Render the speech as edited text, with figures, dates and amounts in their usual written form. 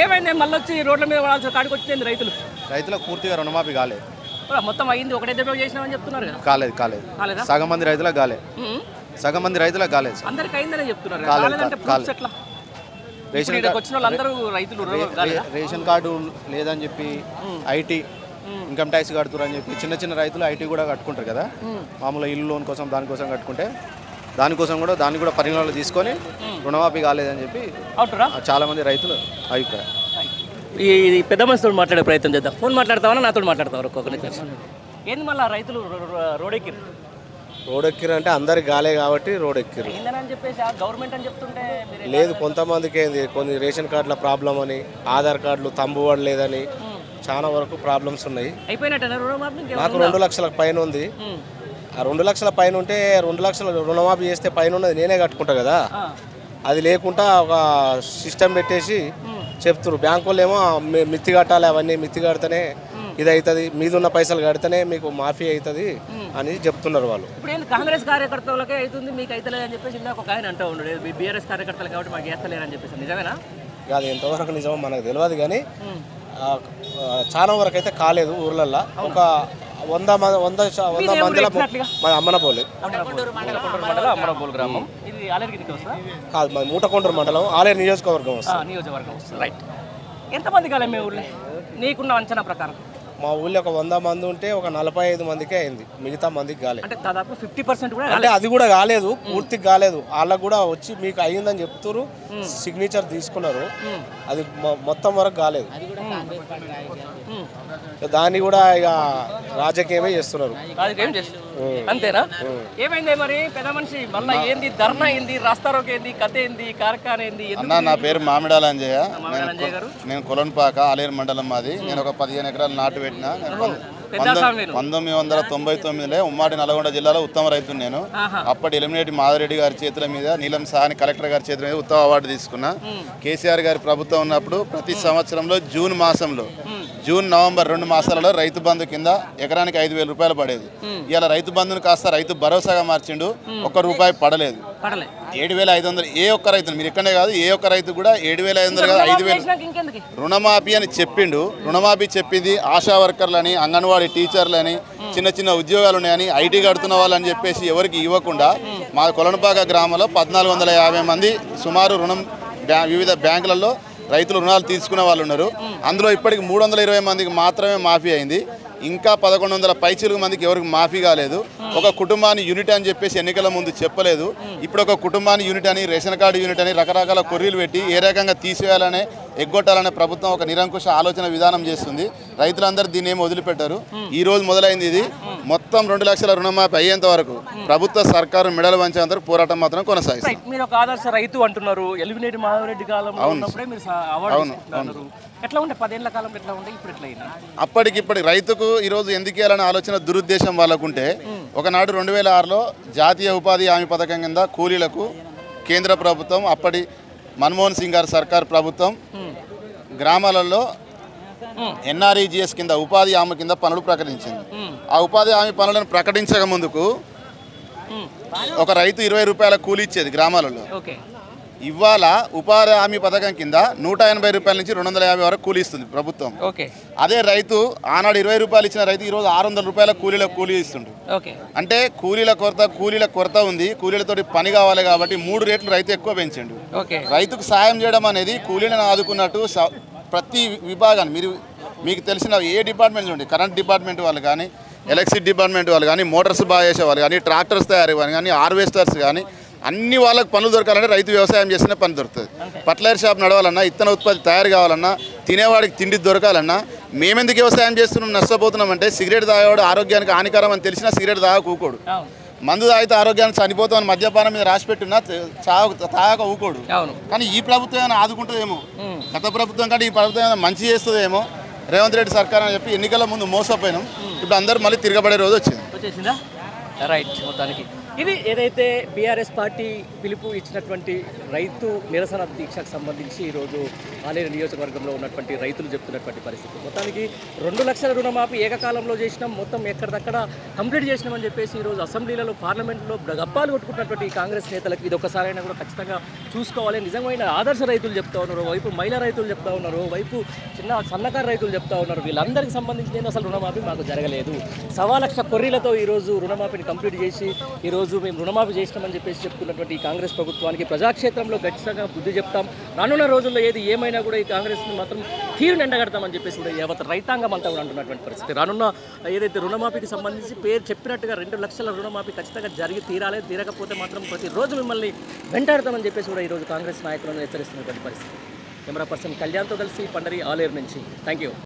ఏమైంది మళ్ళీ వచ్చి రోడ్ల మీద పడాల్సిన కాడికి వచ్చింది రైతులకు పూర్తిగా రుణమాఫీ కాలేదు. మొత్తం అయింది ఒకటే దెబ్బ చేసినామని చెప్తున్నారు కదా. కాలేదు. సగం మంది రైతులకు కాలేదు. అందరికి అయిందనే చెప్తున్నారు. రేషన్ కార్డు లేదని చెప్పి ఐటీ ఇన్కమ్ ట్యాక్స్ కడుతున్నారు అని చెప్పి చిన్న రైతులు ఐటీ కూడా కట్టుకుంటారు కదా. మామూలుగా ఇల్లు లోన్ కోసం దానికోసం కట్టుకుంటే దాన్ని కూడా పరిగణనలో తీసుకొని రుణమాఫీ కాలేదని చెప్పి చాలా మంది రైతులు అభిప్రాయం. ఈ పెద్ద మనిషితో మాట్లాడే ప్రయత్నం చేద్దాం. ఫోన్ మాట్లాడతావా నాతో మాట్లాడతావు ఒక్కొక్కరి ఏంది మళ్ళీ రైతులు రోడ్ అంటే అందరికి గాలే కాబట్టి రోడ్ ఎక్కిరు గవర్నమెంట్ అని చెప్తుంటే లేదు. కొంతమందికి ఏంది కొన్ని రేషన్ కార్డుల ప్రాబ్లం అని, ఆధార్ కార్డులు తంబు పడలేదని చాలా వరకు ప్రాబ్లమ్స్ ఉన్నాయి. నాకు 2 లక్షల పైన ఉంది. ఆ 2 లక్షల పైన ఉంటే 2 లక్షల రుణమాఫీ చేస్తే పైన ఉన్నది నేనే కట్టుకుంటా కదా. అది లేకుండా ఒక సిస్టమ్ పెట్టేసి చెప్తున్నారు. బ్యాంకు వాళ్ళు ఏమో మిత్తి కట్టాలి, అవన్నీ మిత్తి కడితేనే ఇది అవుతుంది, మీదున్న పైసలు కడితేనే మీకు మాఫీ అవుతుంది అని చెప్తున్నారు వాళ్ళు. ఇప్పుడు కాంగ్రెస్ కార్యకర్తలకే అవుతుంది మీకు అయితే అని చెప్పేసి ఒక ఆయన అంటూ ఉండదు. బీఆర్ఎస్ కార్యకర్తలు కాబట్టి మాకు చేస్తలేరని చెప్పేసి నిజమేనా? అది ఎంతవరకు నిజమో మనకు తెలియదు కానీ చాలా వరకు అయితే కాలేదు. ఊర్లల్లో ఒక 100 మందిలో మాది అమ్మనపోలే గ్రామం, కాదు మాది మూటకొండూరు మండలం, ఆలేరు నియోజకవర్గం వస్తుంది. రైట్. ఎంతమంది కాలే మీ ఊళ్ళో నీకున్న అంచనా ప్రకారం? మా ఊళ్ళో ఒక 100 మంది ఉంటే ఒక 45 మందికే అయింది, మిగతా మందికి కాలేదు. అంటే దాదాపు 50% కూడా అంటే అది కూడా కాలేదు, పూర్తిగా కాలేదు. వాళ్ళకు కూడా వచ్చి మీకు అయ్యిందని చెప్తారు, సిగ్నేచర్ తీసుకున్నారు. అది మొత్తం వరకు కాలేదు. దాన్ని కూడా ఇక రాజకీయమే చేస్తున్నారు. అంతేనా? ఏమైంది మరి పెద్ద మనిషి మళ్ళీ ఏంది ధర్నా ఏంది, రాస్తారోకి ఏంది, కథ ఏంది, కార్ఖాన ఏంది? అన్న నా పేరు మామిడాల అంజయ్య. నేను కొలన్పాక ఆలేరు మండలం మాది. నేను ఒక 15 ఎకరాలు నాటు పెట్టిన. 1999లో ఉమ్మడి నల్గొండ జిల్లాలో ఉత్తమ రైతు నేను. అప్పటి ఎలిమినేటి మాధవరెడ్డి గారి చేతుల మీద, నీలం సాహని కలెక్టర్ గారి చేతుల మీద ఉత్తమ అవార్డు తీసుకున్నా. కేసీఆర్ గారి ప్రభుత్వం ఉన్నప్పుడు ప్రతి సంవత్సరంలో జూన్ మాసంలో నవంబర్ 2 మాసాలలో రైతు బంధు కింద ఎకరానికి 5,000 రూపాయలు పడేది. ఇలా రైతు బంధును కాస్త రైతు భరోసాగా మార్చిండు. ₹1 పడలేదు. 7,500 ఏ ఒక్క రైతు, మీరు ఇక్కడే కాదు, ఏ ఒక్క రైతు కూడా 7,500 కాదు 5,000 రుణమాఫీ అని చెప్పిండు. రుణమాఫీ చెప్పింది ఆశా వర్కర్లని, అంగన్వాడీ టీచర్లని, చిన్న ఉద్యోగాలు ఉన్నాయని, ఐటీ కడుతున్న వాళ్ళని చెప్పేసి ఎవరికి ఇవ్వకుండా మా కొలనుపాక గ్రామంలో 1,450 మంది సుమారు వివిధ బ్యాంకులలో రైతులు రుణాలు తీసుకునే వాళ్ళు ఉన్నారు. అందులో ఇప్పటికి 320 మందికి మాత్రమే మాఫీ అయింది. ఇంకా 1,100 పైచిలుగు మందికి ఎవరికి మాఫీ కాలేదు. ఒక కుటుంబాన్ని యూనిట్ అని చెప్పేసి ఎన్నికల ముందు చెప్పలేదు. ఇప్పుడు ఒక కుటుంబాన్ని యూనిట్ అని, రేషన్ కార్డు యూనిట్ అని రకరకాల కొర్రీలు పెట్టి ఏ రకంగా తీసేయాలనే, ఎగ్గొట్టాలనే ప్రభుత్వం ఒక నిరంకుశ ఆలోచన విధానం చేస్తుంది. రైతులందరూ దీన్ని ఏమి వదిలిపెట్టారు. ఈ రోజు మొదలైంది ఇది. మొత్తం 2 లక్షల రుణమాఫీ అయ్యేంత వరకు ప్రభుత్వ సర్కారు మెడలు వంచేంత వరకు పోరాటం మాత్రం కొనసాగిస్తుంది. మీరు ఒక ఆదర్శ రైతు అంటున్నారు. ఎలిమినేటి మాధవరెడ్డి కాలంలో ఉన్నప్పుడే మీరు అవార్డు ఇస్తున్నారు. ఎట్లా ఉండే 10 ఏళ్ల కాలంలో ఎట్లా ఉండే, ఇప్పుడు ఎట్లా అయింది? అప్పటికిప్పటి రైతుకు ఈరోజు ఎందుకు ఇవ్వాలనే ఆలోచన దురుద్దేశం వాళ్ళకుంటే, ఒకనాడు 2006లో జాతీయ ఉపాధి హామీ పథకం కింద కూలీలకు కేంద్ర ప్రభుత్వం, అప్పటి మన్మోహన్ సింగ్ గారి సర్కార్ ప్రభుత్వం గ్రామాలలో ఎన్ఆర్ఈజిఎస్ కింద ఉపాధి హామీ కింద పనులు ప్రకటించింది. ఆ ఉపాధి హామీ పనులను ప్రకటించక ముందుకు ఒక రైతు ₹20 కూలీ ఇచ్చేది గ్రామాలలో. ఇవాళ ఉపాధి హామీ పథకం కింద ₹180 నుంచి ₹250 వరకు కూలీ ఇస్తుంది ప్రభుత్వం. అదే రైతు ఆనాడు ₹20 ఇచ్చిన రైతు ఈరోజు ₹600 కూలీ ఇస్తుండు. అంటే కూలీల కొరత ఉంది. కూలీలతోటి పని కావాలి కాబట్టి 3 రేట్లు రైతు ఎక్కువ పెంచిండు. రైతుకు సాయం చేయడం అనేది కూలీలను ఆదుకున్నట్టు ప్రతి విభాగాన్ని మీకు తెలిసిన ఏ డిపార్ట్మెంట్ చూడండి, కరెంట్ డిపార్ట్మెంట్ వాళ్ళు కానీ, ఎలక్ట్రిసిటీ డిపార్ట్మెంట్ వాళ్ళు కానీ, మోటార్స్ బాగా చేసే వాళ్ళు కానీ, ట్రాక్టర్స్ తయారీ వాళ్ళు కానీ, హార్వెస్టర్స్ కానీ, అన్ని వాళ్ళకి పనులు దొరకాలంటే రైతు వ్యవసాయం చేసిన పని దొరుకుతుంది. ఫర్టిలైజర్ షాప్ నడవాలన్నా, ఇత్తన ఉత్పత్తి తయారు కావాలన్నా, తినేవాడికి తిండి దొరకాలన్నా, మేమెందుకు వ్యవసాయం చేస్తున్నాం నష్టపోతున్నామంటే, సిగరెట్ తాగేవాడు ఆరోగ్యానికి హానికరం అని తెలిసినా సిగరెట్ తాగక ఊకోడు. మందు తాగితే ఆరోగ్యానికి చనిపోతామని మద్యపానం మీద రాసి పెట్టున్నా తాగక ఊకోడు. కానీ ఈ ప్రభుత్వం ఏమైనా ఆదుకుంటుందేమో, గత ప్రభుత్వం కంటే ఈ ప్రభుత్వం ఏమైనా మంచి చేస్తుందేమో, రేవంత్ రెడ్డి సర్కార్ అని చెప్పి ఎన్నికల ముందు మోసపోయినాం. ఇప్పుడు అందరూ మళ్ళీ తిరగబడే రోజు వచ్చింది. రైట్. మొత్తానికి ఇది ఏదైతే బీఆర్ఎస్ పార్టీ పిలుపు ఇచ్చినటువంటి రైతు నిరసన దీక్షకు సంబంధించి ఈరోజు ఆలేరు నియోజకవర్గంలో ఉన్నటువంటి రైతులు చెప్తున్నటువంటి పరిస్థితి. మొత్తానికి 2 లక్షల రుణమాఫీ ఏకకాలంలో చేసినాం, మొత్తం ఎక్కడిదక్కడ కంప్లీట్ చేసినామని చెప్పేసి ఈరోజు అసెంబ్లీలలో పార్లమెంట్లో గప్పాలు కొట్టుకుంటున్నటువంటి ఈ కాంగ్రెస్ నేతలకు ఇది ఒకసారైనా కూడా ఖచ్చితంగా చూసుకోవాలి. నిజమైన ఆదర్శ రైతులు చెప్తా ఉన్నారు, వైపు మహిళా రైతులు చెప్తా ఉన్నారు, వైపు సన్నకారు రైతులు చెప్తా ఉన్నారు. వీళ్ళందరికీ సంబంధించి నేను అసలు రుణమాఫీ మాకు జరగలేదు, 1.25 లక్ష కొర్రీలతో ఈరోజు రుణమాఫీని కంప్లీట్ చేసి ఈరోజు మేము రుణమాఫీ చేసినామని చెప్పేసి చెప్తున్నటువంటి ఈ కాంగ్రెస్ ప్రభుత్వానికి ప్రజాక్షేత్రంలో ఖచ్చితంగా బుద్ధి చెప్తాం. రానున్న రోజుల్లో ఏమైనా కూడా ఈ కాంగ్రెస్ని మాత్రం తీరుని ఎండగడతామని చెప్పేసి కూడా యావత్ రైతాంగం అంతా కూడా అంటున్నటువంటి పరిస్థితి. రానున్న ఏదైతే రుణమాఫీకి సంబంధించి పేరు చెప్పినట్టుగా 2 లక్షల రుణమాఫీ ఖచ్చితంగా జరిగి తీరాలి, తీరకపోతే మాత్రం ప్రతిరోజు మిమ్మల్ని వెంటాడతామని చెప్పేసి కూడా ఈరోజు కాంగ్రెస్ నాయకులను హెచ్చరిస్తున్నటువంటి పరిస్థితి. కెమెరా పర్సన్ కళ్యాణ్తో కలిసి పండరి, ఆలేరు నుంచి. Thank you.